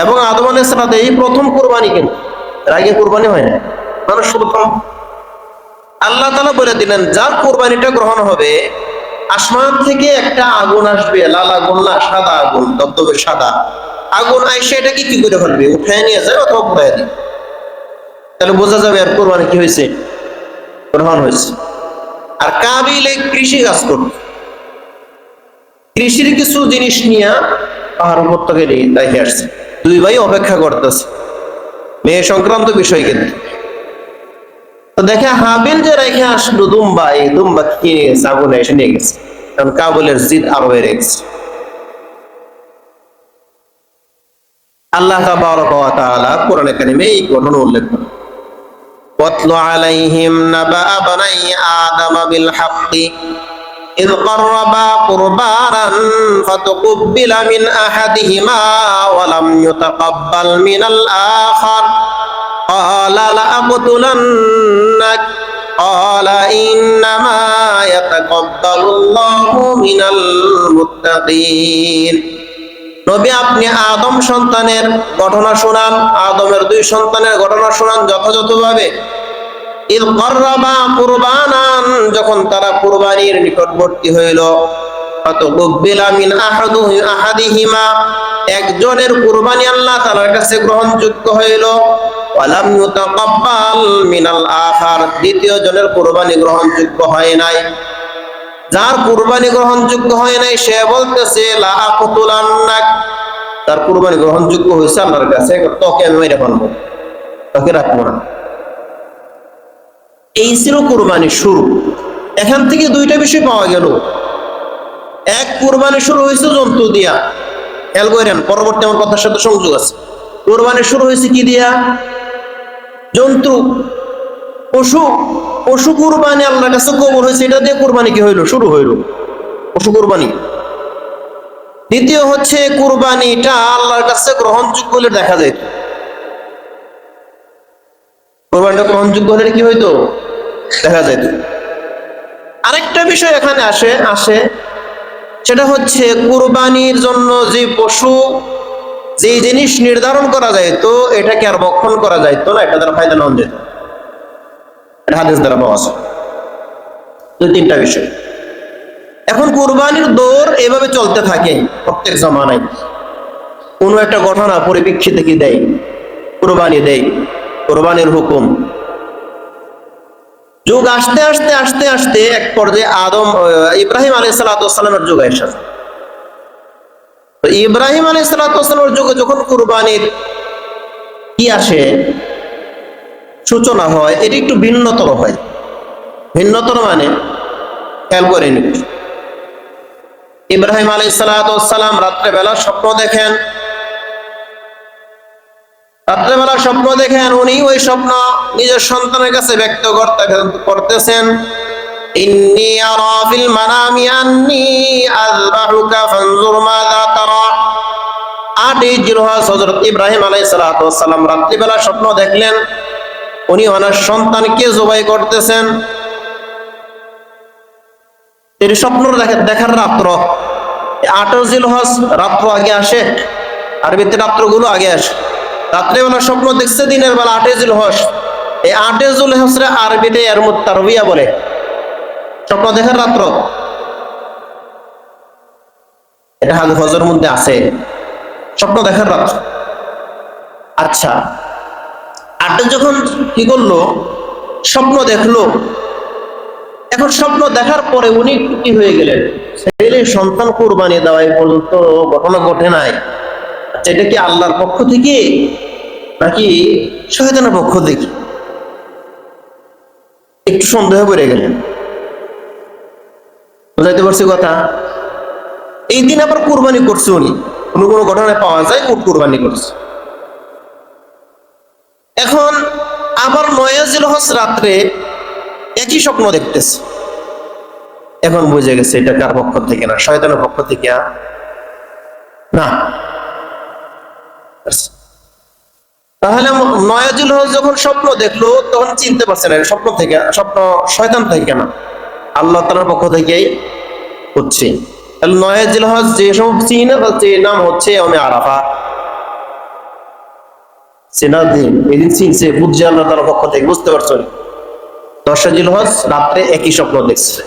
এবং আদম আলাইহিস সালাম এই প্রথম কুরবানি, কিন্তু এর আগে কুরবানি হয় না, মানুষ প্রথম। আল্লাহ তাআলা বলে দিলেন যার কুরবানিটা গ্রহণ হবে, আসমান থেকে একটা আগুন আসবে, লাল আগুন না, সাদা আগুন, দবদবে সাদা আগুন আইসে এটাকে কি করে ফেলবে, উঠায় নিয়ে যায় অথবা পুড়ায় দিবে। তাহলে বোঝা যাবে আর কোরবানি কি হয়েছে, গ্রহণ হয়েছে। আর কাবিল কৃষি কাজ করত, কৃষির কিছু জিনিস নিয়ে পাহাড় উপত্যকে রেখে আসছে। দুই ভাই অপেক্ষা করতেছে মেয়ে সংক্রান্ত বিষয়, কিন্তু তো দেখে হাবিল যে রেখে আসলো দুম্বা, এই দুম্বা কি নিয়ে গেছে, আগুনে এসে নিয়ে গেছে, কারণ কাবুলের জিদ আরো বেড়ে গেছে। আল্লাহ তাবারক ওয়া তাআলা কোরআনে কারিমে এই ঘটনা উল্লেখ করেন, ওয়াতলু আলাইহিম নাবা বানাই আদম বিল হাক্কি إذ قربا قربانا فتقبل من أحدهما ولم يتقبل من الآخر قال لأقتلنك قال إنما يتقبل الله من المتقين। নবী আপনি আদম সন্তানের ঘটনা শোনান, আদমের দুই সন্তানের ঘটনা শোনান যথাযথভাবে। ইদ কররাবা কুরবানান, যখন তারা কুরবানির নিকটবর্তী হইল, ফাতুকবিলা মিন আহাদিহিমা, একজনের কুরবানি আল্লাহ তাআলার কাছে গ্রহণযোগ্য হইল, ওয়ালাম ইউতাকাব্বাল মিনাল আখার, দ্বিতীয় জনের কুরবানি গ্রহণযোগ্য হয় নাই। যার কুরবানি গ্রহণযোগ্য হয় নাই সে বলতেছে লা আকুতুলান্নাক, তার কুরবানি গ্রহণযোগ্য হয়েছে আল্লাহর কাছে, তোকে আমি মেরে ফেলবো, তোকে রাখবো না। এই ছিল কুরবানি শুরু। এখান থেকে দুইটা বিষয় পাওয়া গেল। এক, কুরবানি শুরু হয়েছে জন্তু দিয়া, খেয়াল করেন পরবর্তী আমার কথার সাথে সংযোগ আছে। কুরবানি শুরু হয়েছে কি দিয়া? জন্তু, পশু। পশু কুরবানি আল্লাহর কাছে কবুল হয়েছে, এটা দিয়ে কুরবানি কি হইল, শুরু হইল, পশু কুরবানি। দ্বিতীয় হচ্ছে কুরবানিটা আল্লাহর কাছে গ্রহণযোগ্য বলে দেখা যায়। কুরবানিটা গ্রহণযোগ্য হলে কি হইতো, দেখা যায়। আরেকটা বিষয় এখানে আসে সেটা হচ্ছে কুরবানির জন্য যে পশু, যে জিনিস নির্ধারণ করা যায় তো এটাকে আর ভক্ষণ করা যায় তো না, এটা দ্বারা ফায়দা নেওয়া যেত, এটা হাদিস দ্বারা পাওয়া যায়। দুই তিনটা বিষয়। এখন কুরবানির দৌড় এভাবে চলতে থাকে প্রত্যেক জামানায়। কোনো একটা ঘটনা পরিপ্রেক্ষিতে কি দেয়, কুরবানি দেয়, কুরবানির হুকুম। যুগ আসতে আসতে আসতে আসতে এক পর্যায়ে ইব্রাহিম আলাইহিস সালামের যুগ এসেছে। তো ইব্রাহিম আলাইহিস সালামের যুগে যখন কুরবানির কি আসে, সূচনা হয়, এটি একটু ভিন্নতর হয়। ভিন্নতর মানে খেয়াল করেন, ইব্রাহিম আলাইহিস সালাম রাত্রেবেলা স্বপ্ন দেখেন। রাত্রেবেলা স্বপ্ন দেখেন, উনি ওই স্বপ্ন নিজের সন্তানের কাছে ব্যক্ত করতেছেন, ইন্নী আরা ফিল মানামি আন্নী আযবাহুকা ফানজুর মাযা তারা। 8 জিলহজ হযরত ইব্রাহিম আলাইহিস সালাম রাত্রিবেলা স্বপ্ন দেখলেন উনি ওনার সন্তানকে জবাই করতেছেন। এই স্বপ্ন দেখার রাত্র 8 জিলহজ, রাত্র আগে আসে, আরবিতে রাত্রগুলো আগে আসে। রাত্রেবেলা স্বপ্ন দেখছে দিনের বেলা 8 জিলহজ। এই 8 জিলহজরে আরবিতে ইয়াউমুত তারবিয়া বলে, স্বপ্ন দেখার রাত্র। এটা হাদিসের মধ্যে আছে, স্বপ্ন দেখার রাত্র। আচ্ছা, 8 যখন কি করলো, স্বপ্ন দেখলো। এখন স্বপ্ন দেখার পরে উনি কি হয়ে গেলেন, ছেলে সন্তান কুরবানি দেওয়া এই পর্যন্ত ঘটনা ঘটে নাই। আচ্ছা, এটা কি আল্লাহর পক্ষ থেকে নাকি শয়তানের পক্ষ থেকে? একটু সন্দেহ করে গেলেন। বুঝাইতে পারছি কথা? এই দিন আবার কুরবানি করছে উনি, কোনো কোনো ঘটনায় পাওয়া যায় কুরবানি করছে। এখন আবার 9 জিলহজ রাত্রে একই স্বপ্ন দেখতেছে। এখন বুঝে গেছে এটা কার পক্ষ থেকে না, শয়তানের পক্ষ থেকে না। তাহলে 9 জিলহজ যখন স্বপ্ন দেখলো তখন চিনতে পারছে না স্বপ্ন থেকে, স্বপ্ন শয়তান থেকে না, আল্লাহ তাআলার পক্ষ থেকেই হচ্ছে। তাহলে 9 জিলহজ যে সব চিহ্ন হচ্ছে, নাম হচ্ছে ইয়াউমে আরাফা। চেনার দিন, এই দিন চিনছে, বুঝছে আল্লাহ তাআলার পক্ষ থেকে, বুঝতে পারছো? 10 জিলহজ রাত্রে একই স্বপ্ন দেখছে।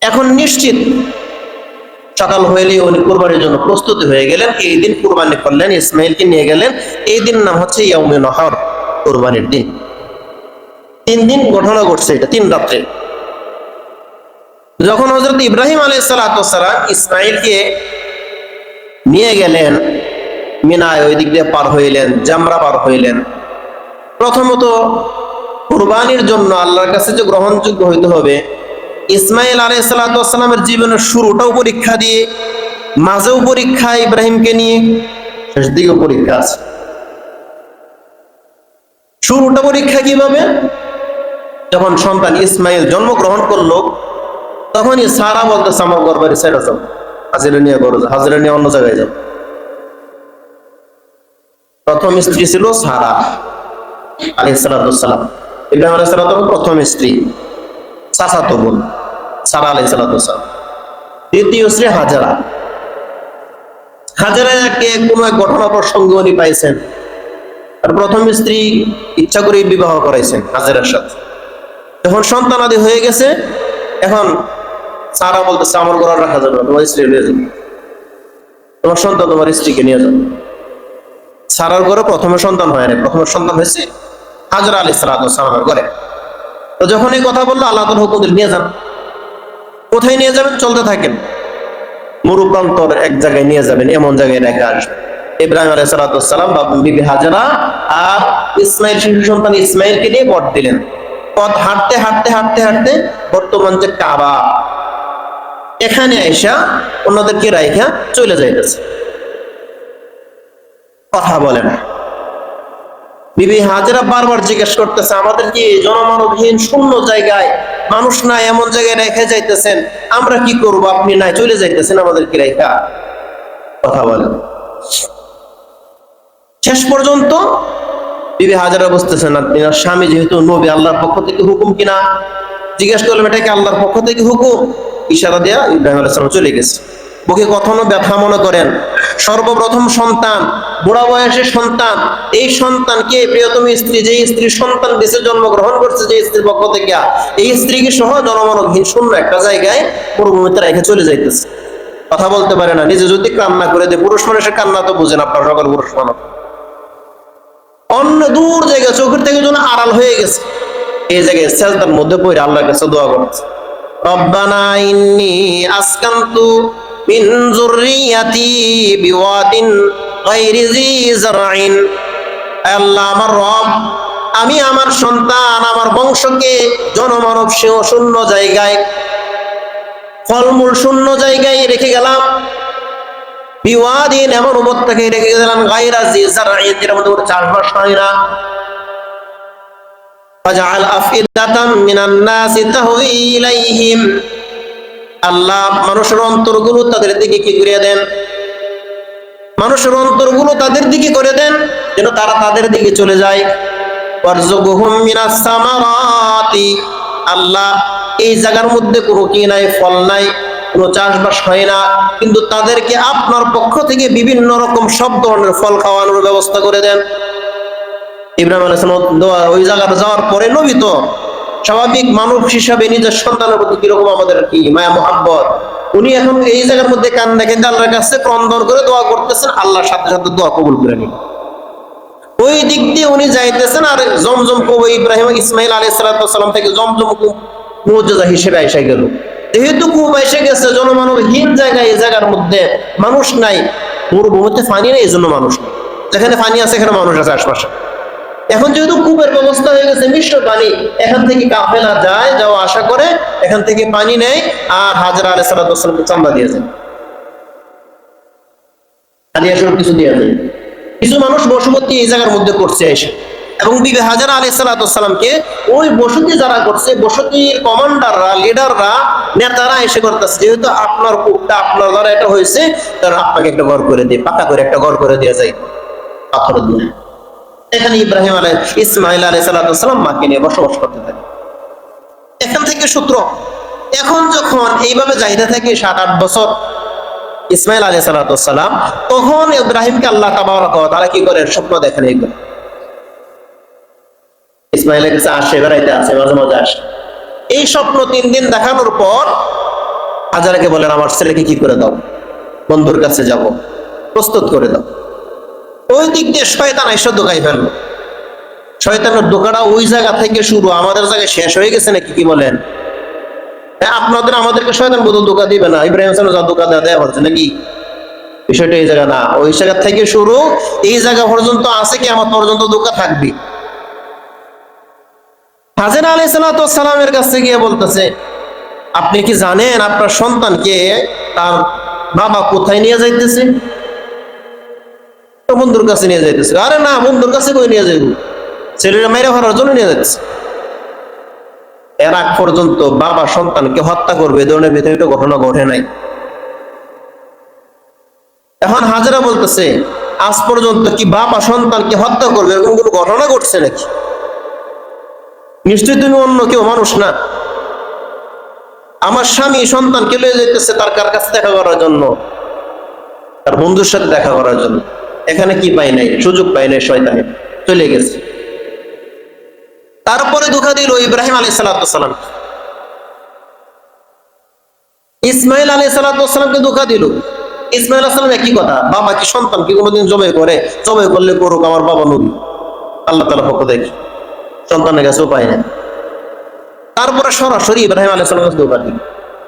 এখন নিশ্চিত সকাল হইলে উনি কুরবানির জন্য প্রস্তুতি হয়ে গেলেন। এই দিন কুরবানি করলেন, ইসমাইলকে নিয়ে গেলেন। এই দিন নাম হচ্ছে ইয়াউমে নহর, কুরবানির দিন। 3 দিন ঘটনা ঘটছে, এটা 3 রাত্রে। যখন হযরত ইব্রাহিম আলাইহিস সালাতু ওয়াসসালাম ইসমাইলকে নিয়ে গেলেন মিনায়, ওই দিক দিয়ে পার হইলেন, জামরা পার হইলেন। প্রথমত কুরবানির জন্য আল্লাহর কাছে যে গ্রহণযোগ্য হইতে হবে, ইসমাইল আলাইহিস সালাতু ওয়াসসালামের জীবনের শুরুটাও পরীক্ষা দিয়ে, মাঝেও পরীক্ষা ইব্রাহিমকে নিয়ে, শেষ দিকেও পরীক্ষা আছে। শুরুটা পরীক্ষা কিভাবে? যখন সন্তান ইসমাইল জন্মগ্রহণ করলো, তখনই সারা বলতেছে আমার ঘর বাড়ি ছেড়ে যাও, হাজিরা নিয়ে ঘরে যাও, হাজিরা নিয়ে অন্য জায়গায় যাও। প্রথম স্ত্রী ছিল সারা আলাইহিস সালাতু ওয়াসসালাম, ইব্রাহিম আলাইহিস সালাতু ওয়াসসালাম প্রথম স্ত্রী, চাচাতো বোন সারা আলাইহিস সালাতু ওয়াসসালাম। দ্বিতীয় স্ত্রী হাজেরা। হাজেরাকে কোনো এক ঘটনা প্রসঙ্গে উনি পাইছেন, আর প্রথম স্ত্রী ইচ্ছা করে বিবাহ করাইছেন হাজেরার সাথে। যখন সন্তান আদি হয়ে গেছে, এখন সারা বলতেছে আমার ঘর রাখা যাবে না, তোমার স্ত্রী নিয়ে যাবে, তোমার সন্তান তোমার স্ত্রীকে নিয়ে যাবে। সারার ঘরে প্রথমে সন্তান হয় না, প্রথমে সন্তান হয়েছে হাজেরা আলাইহিস সালাতু ওয়াসসালামের ঘরে। তো যখন এই কথা বললো, আল্লাহ তাআলা হুকুম দিলেন নিয়ে যান। কোথায় নিয়ে যাবেন? চলতে থাকেন, মরুপ্রান্তর এক জায়গায় নিয়ে যাবেন, এমন জায়গায় রেখে আসবেন। ইব্রাহিম আলাইহিস সালাতু ওয়াসসালাম বিবি হাজেরা আর ইসমাইল, শিশু সন্তান ইসমাইলকে নিয়ে পথ দিলেন। পথ হাঁটতে হাঁটতে হাঁটতে হাঁটতে বর্তমান যে কাবা, এখানে আইসা অন্যদেরকে রাইখা চলে যাইতেছে, কথা বলে না। বিবি হাজেরা বারবার জিজ্ঞেস করতেছে, আমাদের কি জনমানবহীন শূন্য জায়গায়, মানুষ নাই, এমন জায়গায় রেখে যাইতেছেন, আমরা কি করব? আপনি নাই চলে যাইতেছেন আমাদেরকে রেখা, কথা বলেন। শেষ পর্যন্ত বিবি হাজেরা বুঝতেছেন না, তিনার স্বামী যেহেতু নবী, আল্লাহর পক্ষ থেকে হুকুম কিনা জিজ্ঞেস করলেন, এটা কি আল্লাহর পক্ষ থেকে হুকুম? ইশারা দেয়া ইব্রাহিম আলাইহিস সালাম চলে গেছে। বুকে কখনো ব্যথা মনে করেন, সর্বপ্রথম সন্তান, বুড়া বয়সের সন্তান, এই সন্তানকে প্রিয়তম স্ত্রী, যে স্ত্রীর সন্তান বেঁচে জন্মগ্রহণ করছে যে স্ত্রীর পক্ষ থেকে, এই স্ত্রীকে সহ জনমানবহীন শূন্য একটা জায়গায় মরুভূমিতে রেখে চলে যাইতেছে, কথা বলতে পারে না। নিজে যদি কান্না করে দেয়, পুরুষ মানুষের কান্না তো বুঝেন আপনার, সকল পুরুষ মানুষ, অন্য দূর জায়গায় চোখের থেকে যেন আড়াল হয়ে গেছে, এই জায়গায় সেজদার মধ্যে পড়ে আল্লাহর কাছে দোয়া করছে, রব্বানা ইন্নী আসকানতু মিন যুররিয়াতি বিওয়াদিন গায়রি জি যারঈন। আল্লাহ আমার রব, আমি আমার সন্তান, আমার বংশকে জনমানব শূন্য জায়গায়, ফলমূল শূন্য জায়গায় রেখে গেলাম, বিওয়াদিন এমন উপত্যকায় রেখে গেলাম, গায়রা জি যারঈন, যেটার মধ্যে কোনো চাষবাস হয় না। ফাজআল আফইদাতাম মিনান নাসি তাহওয়ি ইলাইহিম। আল্লাহ মানুষের অন্তরগুলো তাদের দিকে কি করে দেন, মানুষের অন্তরগুলো তাদের দিকে করে দেন, যেন তারা তাদের দিকে চলে যায়। ওয়ারযুকহুম মিনাস সামারাতি। আল্লাহ এই জায়গার মধ্যে কোনো কি নাই, ফল নাই, কোনো চাষবাস হয় না, কিন্তু তাদেরকে আপনার পক্ষ থেকে বিভিন্ন রকম সব ধরনের ফল খাওয়ানোর ব্যবস্থা করে দেন। ইব্রাহিম আলাইহিস সালাম ওই জায়গায় যাওয়ার পরে নবী তো স্বাভাবিক মানুষ হিসাবে নিজের সন্তানের প্রতি কিরকম আমাদের কি মায়া মোহাব্বত, উনি এখন এই জায়গার মধ্যে কান্না কেঁদে আল্লাহর কাছে ক্রন্দন করে দোয়া করতেছেন, আল্লাহর সাথে সাথে দোয়া কবুল করে নিন। ওই দিক দিয়ে উনি যাইতেছেন, আর জমজম কূপ ইব্রাহিম ইসমাইল আলাইহিস সালাম থেকে জমজম কূপ মুজিজা হিসেবে এসে গেল। যেহেতু কূপ এসে গেছে জনমানবহীন জায়গায়, এই জায়গার মধ্যে মানুষ নাই, মরুভূমিতে পানি নেই, এই জন্য মানুষ নেই, যেখানে পানি আছে এখানে মানুষ আছে আশপাশে। এখন যেহেতু কূপের ব্যবস্থা হয়ে গেছে, মিশ্র পানি, এখান থেকে কাফেলা যায়, যাওয়া আশা করে, এখান থেকে পানি নেয়, আর হাজরা আলাইহিস সালামকে চান্দা দিয়ে যায়, হাদিয়া স্বরূপ কিছু দিয়ে যায়। কিছু মানুষ বসতি এই জায়গার মধ্যে করছে এসে, এবং বিবি হাজরা আলাইহিস সালামকে ওই বসতি যারা করছে, বসতির কমান্ডাররা, লিডাররা, নেতারা এসে করতেছে, যেহেতু আপনার কূপটা আপনার দ্বারা এটা হয়েছে, তাহলে আপনাকে একটা ঘর করে দিয়ে, পাকা করে একটা ঘর করে দেওয়া যায় পাথর দিয়ে। এখানে ইব্রাহিম ইসমাইল আলাইহিস সালাম মাকে নিয়ে বসবাস করতে থাকে। এখান থেকে সূত্র, এখন যখন এইভাবে যাইতে থাকে 7-8 বছর, ইসমাইল আলাইহিস সালাম, তখন ইব্রাহিমকে আল্লাহ তাবারক ওয়া তাআলা কি করেন, স্বপ্ন দেখেন। এইগুলো ইসমাইলের কাছে আসে, বেড়াইতে আসে, মাঝে মাঝে আসে। এই স্বপ্ন 3 দিন দেখানোর পর হাজারাকে বলেন, আমার ছেলেকে কি করে দাও, বন্ধুর কাছে যাব, প্রস্তুত করে দাও। ওই দিক দিয়ে শয়তান এসে দোকাই ফেললো। শয়তানের দোকাটা ওই জায়গা থেকে শুরু, আমাদের জায়গায় শেষ হয়ে গেছে নাকি, কি বলেন? আপনাদের আমাদেরকে শয়তান বোধ ধোকা দিবে না, ইব্রাহিম সালাম যা ধোকা দেওয়া হচ্ছে নাকি, বিষয়টা এই জায়গা না। ওই জায়গা থেকে শুরু, এই জায়গা পর্যন্ত আছে, কিয়ামত পর্যন্ত ধোকা থাকবে। হাজেরা আলাইহিস সালামের কাছে গিয়ে বলতেছে, আপনি কি জানেন আপনার সন্তানকে তার বাবা কোথায় নিয়ে যাইতেছে? বন্ধুর কাছে নিয়ে যাইতেছে। আরে না, বন্ধুর কাছে কই নিয়ে যাইব, ছেলেরা মেরে ফেলার জন্য নিয়ে যাচ্ছে। এর আগ পর্যন্ত বাবা সন্তানকে হত্যা করবে এ ধরনের ভিতরে ঘটনা ঘটে নাই। এখন হাজেরা বলতেছে, আজ পর্যন্ত কি বাবা সন্তানকে হত্যা করবে এরকম কোনো ঘটনা ঘটছে নাকি? নিশ্চয়ই তুমি অন্য কেউ মানুষ না। আমার স্বামী সন্তানকে লয়ে যাইতেছে তার কার কাছে দেখা করার জন্য, তার বন্ধুর সাথে দেখা করার জন্য। এখানে কি পাই নাই, সুযোগ পাই নাই, শয়তানে চলে গেছে। তারপরে ধোঁকা দিল ইব্রাহিম আলাইহিস সালাম, ইসমাইল আলাইহিস সালামকে ধোঁকা দিল। ইসমাইল আলাইহিস সালাম একই কথা, বাবা কি সন্তানকে কোনোদিন জবাই করে? জবাই করলে করুক, আমার বাবা নবী, আল্লাহ তাআলা পক্ষ থেকে সন্তানের কাছেও পায় না। তারপরে সরাসরি ইব্রাহিম আলাইহিস সালামকে ধোঁকা দিল।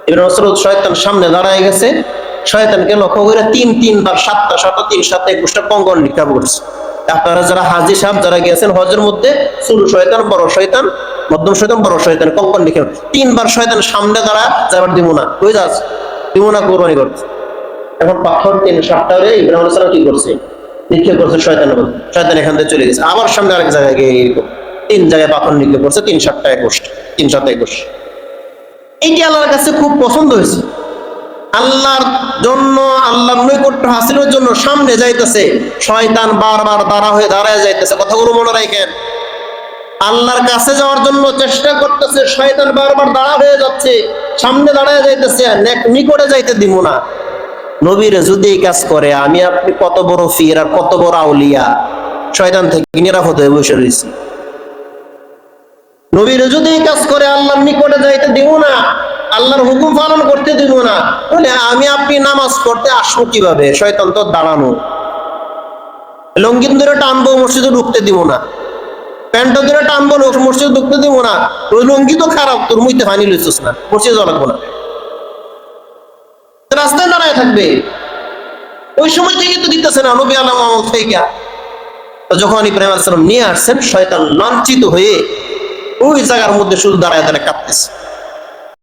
ইব্রাহিম আলাইহিস সালাম, শয়তান সামনে দাঁড়ায় গেছে, শয়তানকে লক্ষ্য করে 3বার 7টা 3 7 21টা কঙ্কর নিক্ষেপ করছে। আপনারা যারা হাজী সাহেব যারা গেছেন হজের মধ্যে, ছোট শয়তান, বড় শয়তান, মধ্যম শয়তান, বড় শয়তান, কঙ্কর নিক্ষেপ 3বার শয়তান সামনে দাঁড়া, যাবার দিব না, কই যাস, দিব না, কোরবানি করছে। এখন পাথর 3 7টা হলে ইব্রাহিম আলাইহিস সালাম কি করছে, নিক্ষেপ করছে শয়তানের মধ্যে। শয়তান এখান থেকে চলে গেছে, আবার সামনে আরেক জায়গায় গিয়ে 3 জায়গায় পাথর নিক্ষেপ করছে, 3 7টা 21, 3 7 21। এইটি আল্লাহর কাছে খুব পছন্দ হয়েছে। আল্লাহর জন্য, আল্লাহর নৈকট্য হাসিলের জন্য সামনে যাইতেছে, শয়তান বারবার দাঁড়ায় যাইতেছে। কথাগুলো মনে রাখেন, আল্লাহর কাছে যাওয়ার জন্য চেষ্টা করতেছে, শয়তান বারবার দাঁড়া হয়ে যাচ্ছে, সামনে দাঁড়ায় যাইতেছে, নিকটে যাইতে দিব না। নবীর যদি এই কাজ করে, আমি আপনি কত বড় ফির আর কত বড় আউলিয়া, শয়তান থেকে নিরাপদ হয়ে বসে রয়েছি। নবীর যদি এই কাজ করে, আল্লাহর নিকটে যাইতে দিব না, আল্লাহর হুকুম পালন করতে দিব না, তাহলে আমি আপনি নামাজ পড়তে আসবো কিভাবে? শয়তান তো দাঁড়ানো, লঙ্গিন ধরে টানবো, মসজিদে ঢুকতে দিব না, প্যান্ট ধরে টানবো, মসজিদে ঢুকতে দিব না। ওই লঙ্গি তো খারাপ, তোর মুইতে পানি লইছিস না, মসজিদে যাওয়া লাগবো না, রাস্তায় দাঁড়ায় থাকবে। ওই সময় থেকে তো দিতেছে না নবী আলাইহিস সালাম থেকে। যখন ইব্রাহিম আলাইহিস সালাম নিয়ে আসছেন, শয়তান লাঞ্ছিত হয়ে ওই জায়গার মধ্যে শুধু দাঁড়ায় কাঁপতেছে।